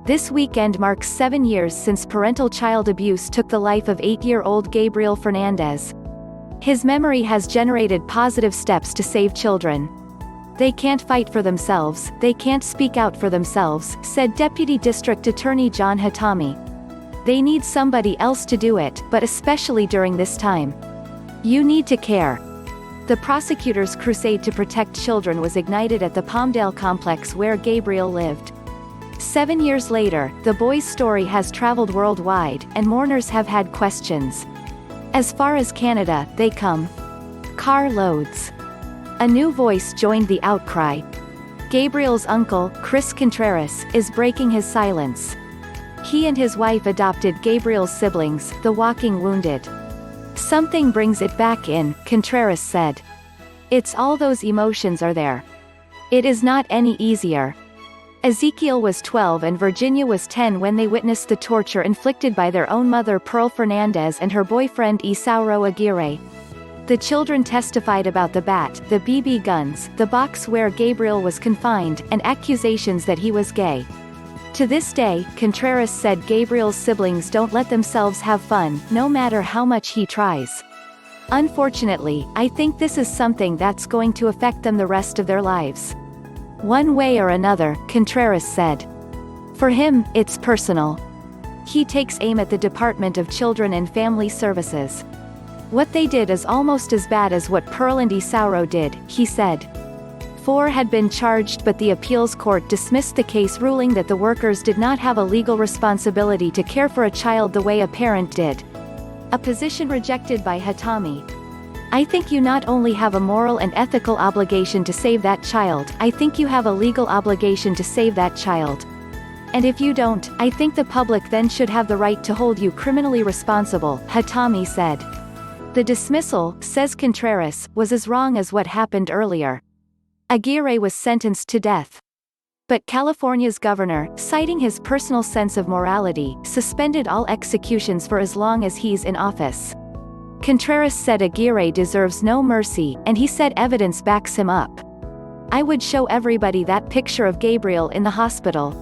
This weekend marks 7 years since parental child abuse took the life of 8-year-old Gabriel Fernandez. His memory has generated positive steps to save children. They can't fight for themselves, they can't speak out for themselves, said Deputy District Attorney John Hatami. They need somebody else to do it, but especially during this time. You need to care. The prosecutor's crusade to protect children was ignited at the Palmdale complex where Gabriel lived. 7 years later, the boy's story has traveled worldwide, and mourners have had questions. As far as Canada, they come. Car loads. A new voice joined the outcry. Gabriel's uncle, Contreras, is breaking his silence. He and his wife adopted Gabriel's siblings, the walking wounded. Something brings it back in, Contreras said. It's all those emotions are there. It is not any easier. Ezekiel was 12 and Virginia was 10 when they witnessed the torture inflicted by their own mother Pearl Fernandez and her boyfriend Isauro Aguirre. The children testified about the bat, the BB guns, the box where Gabriel was confined, and accusations that he was gay. To this day, Contreras said Gabriel's siblings don't let themselves have fun, no matter how much he tries. Unfortunately, I think this is something that's going to affect them the rest of their lives. One way or another, Contreras said. For him, it's personal. He takes aim at the Department of Children and Family Services. What they did is almost as bad as what Pearl and Isauro did, he said. 4 had been charged but the appeals court dismissed the case ruling that the workers did not have a legal responsibility to care for a child the way a parent did. A position rejected by Hatami. I think you not only have a moral and ethical obligation to save that child, I think you have a legal obligation to save that child. And if you don't, I think the public then should have the right to hold you criminally responsible, Hatami said. The dismissal, says Contreras, was as wrong as what happened earlier. Aguirre was sentenced to death. But California's governor, citing his personal sense of morality, suspended all executions for as long as he's in office. Contreras said Aguirre deserves no mercy, and he said evidence backs him up. I would show everybody that picture of Gabriel in the hospital.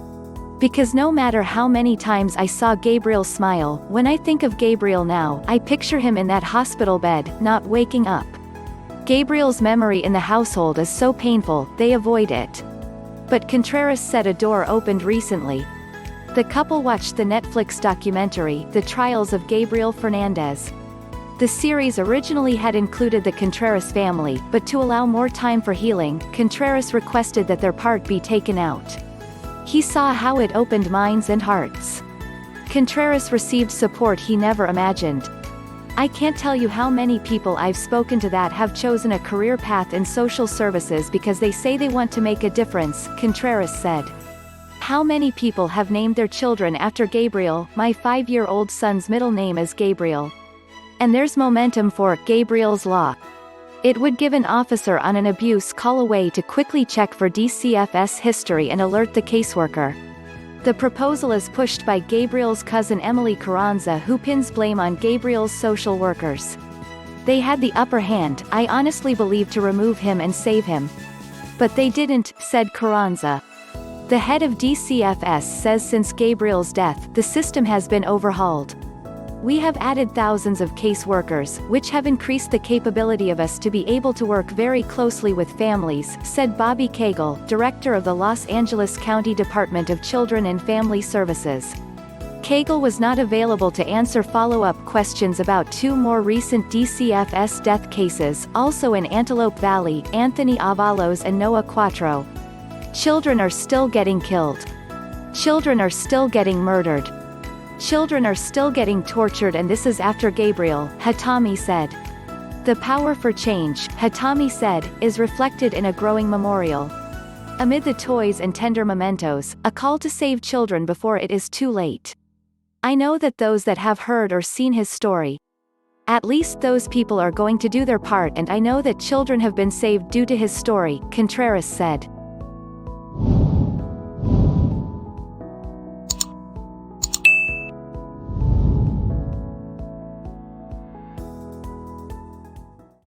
Because no matter how many times I saw Gabriel smile, when I think of Gabriel now, I picture him in that hospital bed, not waking up. Gabriel's memory in the household is so painful, they avoid it. But Contreras said a door opened recently. The couple watched the Netflix documentary, The Trials of Gabriel Fernandez. The series originally had included the Contreras family, but to allow more time for healing, Contreras requested that their part be taken out. He saw how it opened minds and hearts. Contreras received support he never imagined. I can't tell you how many people I've spoken to that have chosen a career path in social services because they say they want to make a difference, Contreras said. How many people have named their children after Gabriel? My 5-year-old son's middle name is Gabriel. And there's momentum for Gabriel's Law. It would give an officer on an abuse call a way to quickly check for DCFS history and alert the caseworker. The proposal is pushed by Gabriel's cousin Emily Carranza, who pins blame on Gabriel's social workers. They had the upper hand, I honestly believe, to remove him and save him. But they didn't, said Carranza. The head of DCFS says since Gabriel's death, the system has been overhauled. We have added thousands of caseworkers, which have increased the capability of us to be able to work very closely with families, said Bobby Cagle, director of the Los Angeles County Department of Children and Family Services. Cagle was not available to answer follow-up questions about 2 more recent DCFS death cases, also in Antelope Valley, Anthony Avalos and Noah Quattro. Children are still getting killed. Children are still getting murdered. Children are still getting tortured, and this is after Gabriel, Hatami said. The power for change, Hatami said, is reflected in a growing memorial. Amid the toys and tender mementos, a call to save children before it is too late. I know that those that have heard or seen his story, at least those people are going to do their part, and I know that children have been saved due to his story, Contreras said.